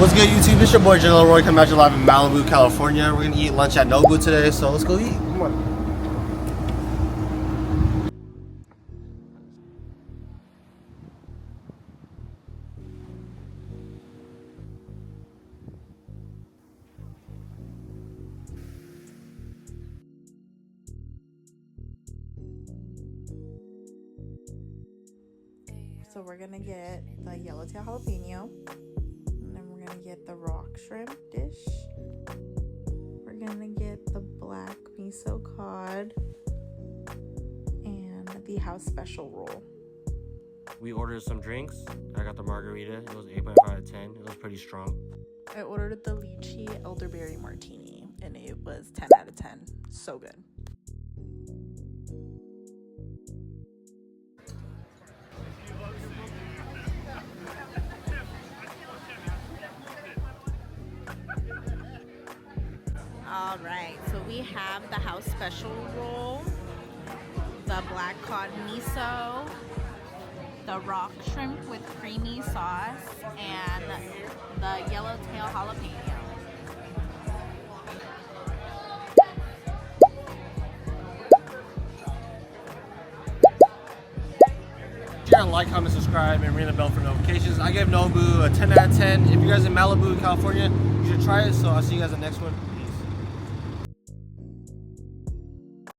What's good, YouTube? It's your boy General Roy coming at you live in Malibu, California. We're gonna eat lunch at Nobu today, so let's go eat. Come on. So we're gonna get the yellowtail jalapeno, and then we're gonna get the rock shrimp dish. We're gonna get the black miso cod and the house special roll. We ordered some drinks. I got the margarita. It was 8.5 out of 10. It was pretty strong. I ordered the lychee elderberry martini, and it was 10 out of 10. So good. All right, so we have the house special roll, the black cod miso, the rock shrimp with creamy sauce, and the yellowtail jalapeno. Share, like, comment, subscribe, and ring the bell for notifications. I gave Nobu a 10 out of 10. If you guys in Malibu, California, you should try it. So I'll see you guys in the next one.